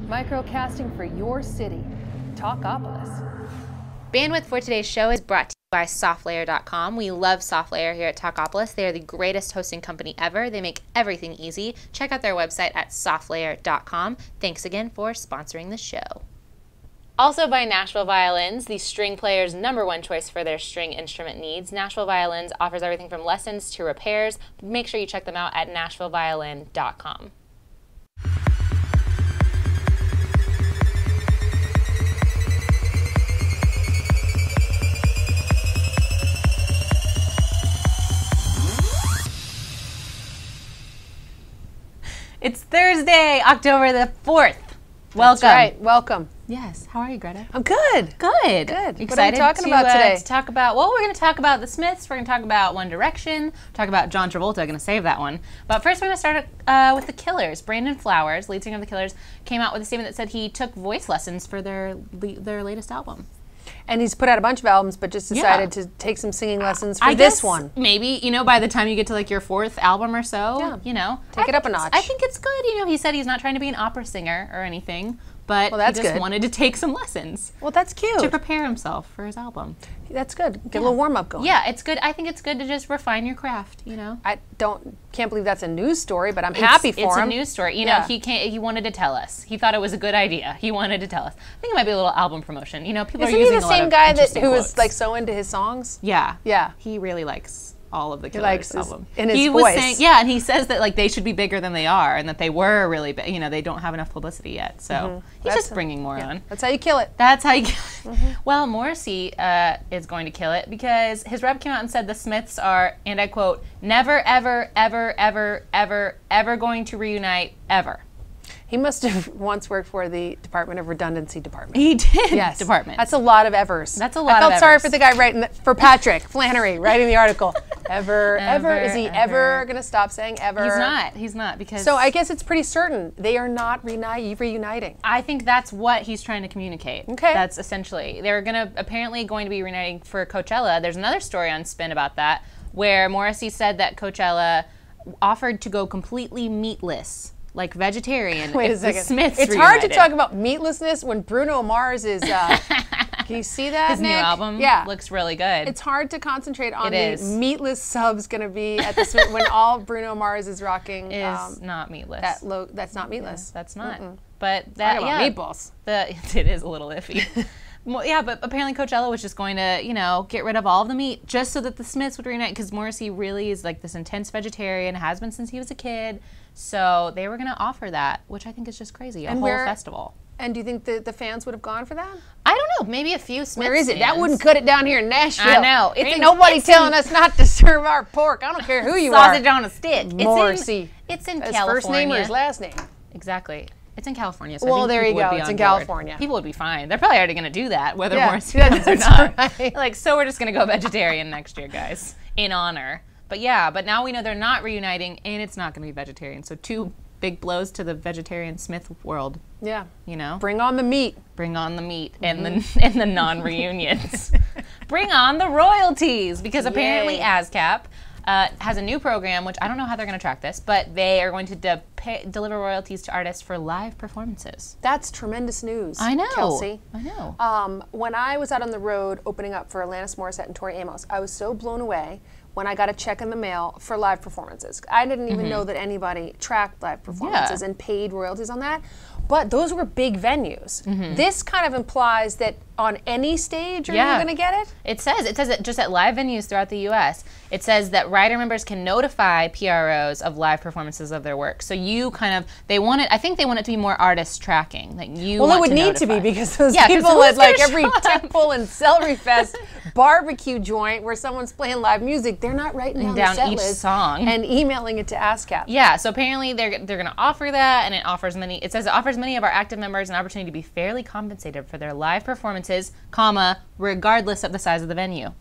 Microcasting for your city. Talkapolis. Bandwidth for today's show is brought to you by softlayer.com. We love SoftLayer here at Talkapolis. They are the greatest hosting company ever. They make everything easy. Check out their website at softlayer.com. Thanks again for sponsoring the show. Also by Nashville Violins, the string player's #1 choice for their string instrument needs. Nashville Violins offers everything from lessons to repairs. Make sure you check them out at nashvilleviolin.com. It's Thursday, October the 4th. Welcome. That's right. Welcome. Yes. How are you, Greta? I'm good. Good. Good. Excited what are we talking about today? To talk about, well, we're going to talk about the Smiths. We're going to talk about One Direction. Talk about John Travolta. Going to save that one. But first, we're going to start with the Killers. Brandon Flowers, lead singer of the Killers, came out with a statement that said he took voice lessons for their latest album. And he's put out a bunch of albums, but just decided to take some singing lessons for this one. Maybe, by the time you get to like your 4th album or so, take it up a notch. I think it's good. He said he's not trying to be an opera singer or anything, but he just wanted to take some lessons. Well, that's cute. To prepare himself for his album. That's good. Get a little warm up going. Yeah, it's good. I think it's good to just refine your craft, I can't believe that's a news story, but I'm happy for him. It's a news story. He wanted to tell us. He thought it was a good idea. He wanted to tell us. I think it might be a little album promotion. People are using a lot of Isn't he the same guy who quotes. was like so into his songs? Yeah. Yeah. He really likes all of the Killers likes album. In his he voice. Was saying, and he says that like they should be bigger than they are, and that they were really big. They don't have enough publicity yet, so he's just bringing more on. That's how you kill it. That's how you kill it. Well, Morrissey is going to kill it because his rep came out and said the Smiths are, and I quote, never, ever, ever, ever, ever, ever going to reunite ever. He must have once worked for the Department of Redundancy Department. He did. Yes. Department. That's a lot of evers. That's a lot of I felt sorry evers. for the guy for Patrick Flannery writing the article. Ever. Is he ever going to stop saying ever? He's not because. So I guess it's pretty certain they are not reuniting. I think that's what he's trying to communicate. Okay. That's essentially. They're apparently going to be reuniting for Coachella. There's another story on Spin about that where Morrissey said that Coachella offered to go completely meatless. Like vegetarian. Wait a second. The Smiths it's reunited. hard to talk about meatlessness when Bruno Mars is. Can you see that? His Nick? new album looks really good. It's hard to concentrate on the meatless subs going to be at the Smith when all Bruno Mars is rocking. Is not meatless. That's not meatless. Yeah, that's not. But that meatballs. It is a little iffy. Yeah, but apparently Coachella was just going to, get rid of all of the meat just so that the Smiths would reunite because Morrissey really is like this intense vegetarian, has been since he was a kid. So they were going to offer that, which I think is just crazy, a whole festival. And do you think the fans would have gone for that? I don't know. Maybe a few Smiths Where is it? fans. That wouldn't cut it down here in Nashville. I know. Ain't nobody telling us not to serve our pork. I don't care who you are. Sausage on a stick. Morrissey. It's in his California. First name or his last name? Exactly. It's in California. So well, there you go. It's in California. People would be fine. They're probably already going to do that, whether Morrissey comes or not. Right. Like, so we're just going to go vegetarian next year, guys, in honor. But now we know they're not reuniting, and it's not going to be vegetarian. So 2 big blows to the vegetarian Smith world. Yeah. Bring on the meat. Bring on the meat and the non-reunions. Bring on the royalties because apparently ASCAP has a new program, which I don't know how they're going to track this, but they are going to deliver royalties to artists for live performances. That's tremendous news. I know. Kelsey. I know. When I was out on the road opening up for Alanis Morissette and Tori Amos, I was so blown away when I got a check in the mail for live performances. I didn't even know that anybody tracked live performances and paid royalties on that. But those were big venues. This kind of implies that on any stage, are you going to get it? It says that just at live venues throughout the U.S. It says that writer members can notify PROs of live performances of their work. So you I think they want it to be more artist tracking. Like it would need to be because those people at like every Temple and Celery Fest barbecue joint where someone's playing live music, they're not writing down the set each list song and emailing it to ASCAP. Yeah, so apparently they're going to offer that, and it says it offers many of our active members an opportunity to be fairly compensated for their live performances, regardless of the size of the venue.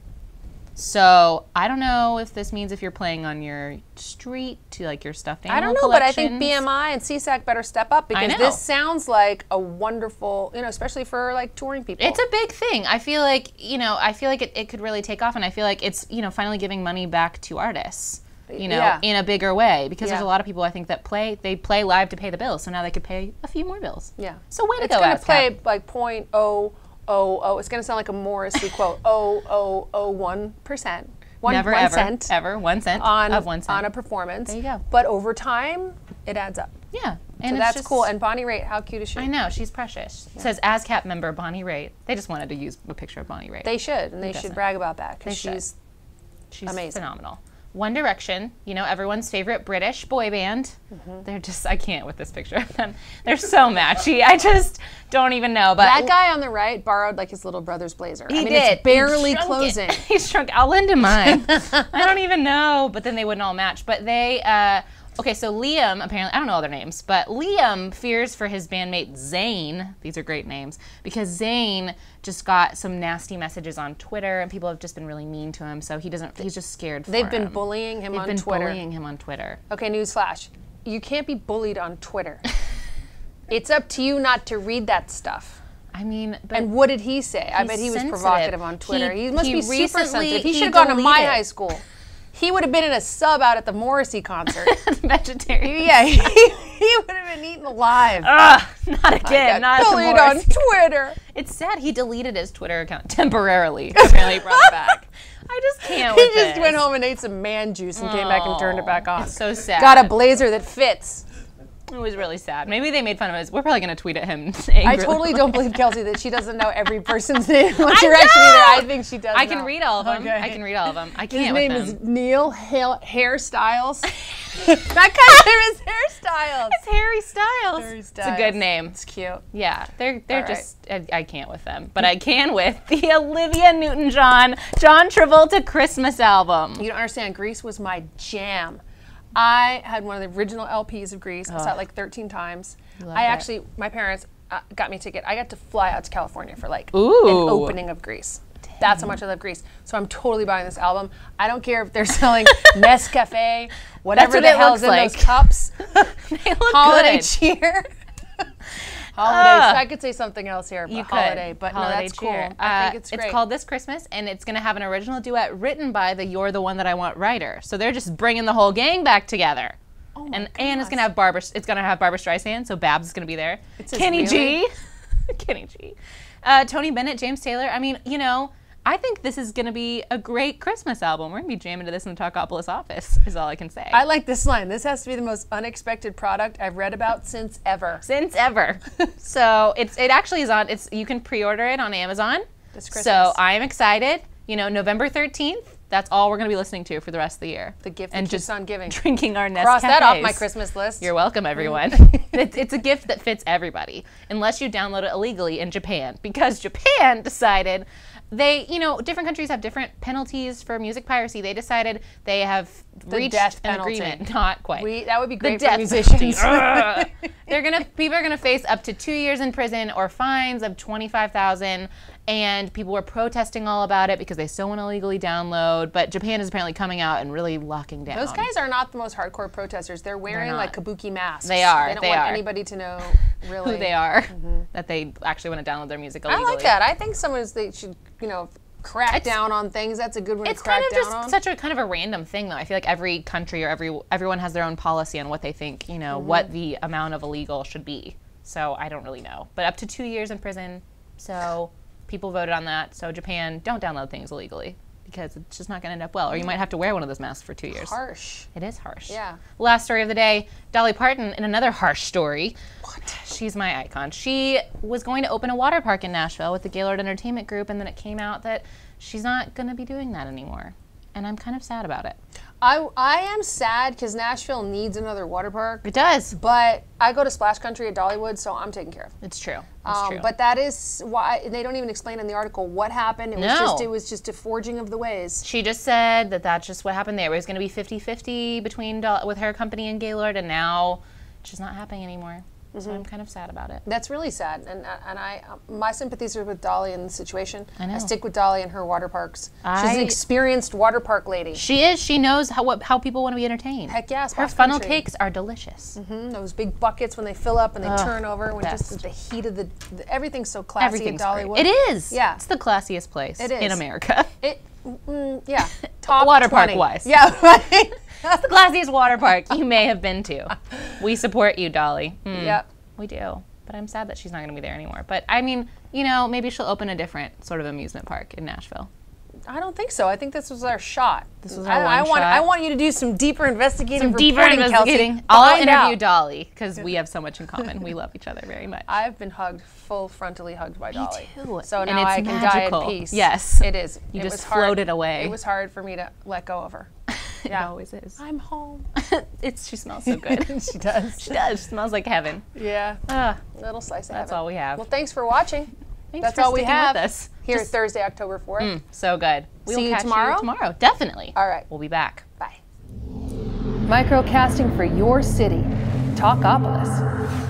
So I don't know if this means if you're playing on your street to like your stuffed animal I don't know, but I think BMI and CSAC better step up because this sounds like a wonderful, especially for like touring people. It's a big thing. I feel like, it could really take off, and I feel like it's, finally giving money back to artists. you know, in a bigger way, because there's a lot of people I think that play live to pay the bills, so now they could pay a few more bills. Yeah. So way to go, It's going to play ASCAP. like 0.000. It's going to sound like a Morrissey quote. 0.001%. Never, one ever, cent ever 1 cent on, of 1 cent. on a performance. There you go. But over time, it adds up. Yeah. So And that's just cool. And Bonnie Raitt, how cute is she? I know, she's precious. It says ASCAP member Bonnie Raitt. They just wanted to use a picture of Bonnie Raitt. They should, and they should brag about that because she's amazing. Phenomenal. One Direction, you know, everyone's favorite British boy band. They're just, I can't with this picture of them. They're so matchy. I just don't even know. But that guy on the right borrowed like his little brother's blazer. He I mean, did. It's barely He shrunk closing. He's shrunk. I'll lend him mine. I don't even know, but then they wouldn't all match. But they, okay, so Liam, apparently, I don't know all their names, but Liam fears for his bandmate Zayn. These are great names, because Zayn just got some nasty messages on Twitter, and people have just been really mean to him, so he's just scared for him. They've been bullying him on Twitter. They've been bullying him on Twitter. Okay, newsflash. You can't be bullied on Twitter. It's up to you not to read that stuff. I mean, but and what did he say? I bet he was sensitive. provocative on Twitter. He must be super sensitive. He should have gone gone to my high school. He would have been in a sub out at the Morrissey concert. Vegetarian. Yeah, he would have been eaten alive. Not again. Not at the bullied on Morrissey. Twitter. It's sad he deleted his Twitter account temporarily. Apparently he brought it back. I just can't with He just this. went home and ate some man juice and came back and turned it back on. It's so sad. Got a blazer that fits. It was really sad. Maybe they made fun of us. We're probably going to tweet at him angrily. I totally don't believe Kelsey that she doesn't know every person's name in One Direction either. I think she does. I can read all of them. Okay. I can read all of them. I can't His with name them. is Neil Hairstyles. That guy's name is Hairstyles. It's Harry Styles. Harry It's a Styles. good name. It's cute. Yeah, they're right. just, I can't with them. But I can with the Olivia Newton-John, John Travolta Christmas album. You don't understand. Grease was my jam. I had one of the original LPs of Grease. I saw it like 13 times. My parents got me a ticket. I got to fly out to California for like an opening of Grease. That's how much I love Grease. So I'm totally buying this album. I don't care if they're selling Nescafe, whatever the hell's in those cups. They look Holiday good. cheer. Holiday. I could say something else here, but You could. holiday. But Holiday no, that's cheer. cool. I think it's great. It's called This Christmas, and it's going to have an original duet written by the You're the One That I Want writer. So they're just bringing the whole gang back together. Oh and it's going to have Barbara. It's going to have Barbara Streisand. So Babs is going to be there. Kenny really? G. Kenny G. Tony Bennett, James Taylor. I mean, you know, I think this is going to be a great Christmas album. We're going to be jamming to this in the Talkapolis office, is all I can say. I like this line. This has to be the most unexpected product I've read about since ever. Since ever. So it actually is on, you can pre-order it on Amazon. This Christmas. So I'm excited. You know, November 13th, that's all we're going to be listening to for the rest of the year. The gift and that keeps on giving. Drinking our Nescafes. Cross that off my Christmas list. You're welcome, everyone. It's a gift that fits everybody, unless you download it illegally in Japan, because Japan decided different countries have different penalties for music piracy. They decided they have reached an agreement. Not quite. That would be great The for death musicians. People are gonna face up to 2 years in prison or fines of $25,000. And people were protesting all about it because they still want to legally download. But Japan is apparently coming out and really locking down. Those guys are not the most hardcore protesters. They're wearing like kabuki masks. They are. They don't want anybody to know really who they are. That they actually want to download their music illegally. I like that. I think they should, crack down on things. That's a good one to crack down on. It's kind of just such a kind of a random thing, though. I feel like every country or everyone has their own policy on what they think, what the amount of illegal should be. So I don't really know. But up to 2 years in prison. So people voted on that. So Japan, don't download things illegally, because it's just not going to end up well. Or you might have to wear one of those masks for 2 years. Harsh. It is harsh. Yeah. Last story of the day, Dolly Parton, in another harsh story. What? She's my icon. She was going to open a water park in Nashville with the Gaylord Entertainment Group, and then it came out that she's not going to be doing that anymore. And I'm kind of sad about it. I am sad because Nashville needs another water park. It does. But I go to Splash Country at Dollywood, so I'm taken care of. It's true. It's true. But that is why they don't even explain in the article what happened. It was just a forging of the ways. She just said that that's just what happened there. It was going to be 50-50 with her company and Gaylord, and now it's just not happening anymore. So I'm kind of sad about it. That's really sad, and my sympathies are with Dolly in the situation. I know. I stick with Dolly and her water parks. She's an experienced water park lady. She is. She knows how people want to be entertained. Heck yeah, her funnel cakes are delicious. Those big buckets when they fill up and they turn over, when just the heat of everything's so classy at Dollywood. Great. It is. Yeah, it's the classiest place in America. Yeah, top water 20. park wise. Yeah, right. It's the classiest water park you may have been to. We support you, Dolly. Yep. We do. But I'm sad that she's not going to be there anymore. But I mean, you know, maybe she'll open a different sort of amusement park in Nashville. I don't think so. I think this was our shot. This was our one shot. I want you to do some deeper investigating. Kelsey. I'll interview Dolly because we have so much in common. We love each other very much. I've been hugged, full frontally hugged by Dolly. Me too. So and now it's I can magical. die at peace. Yes. It is. You just floated away. It was hard for me to let go of her. It always is. I'm home. She smells so good. She does. She does. She smells like heaven. Yeah. Little slice of heaven. That's all we have. Well, thanks for watching. Thanks for sticking with us. Here Thursday, October 4th. So good. See you tomorrow? Tomorrow, definitely. All right. We'll be back. Bye. Microcasting for your city. Talkapolis.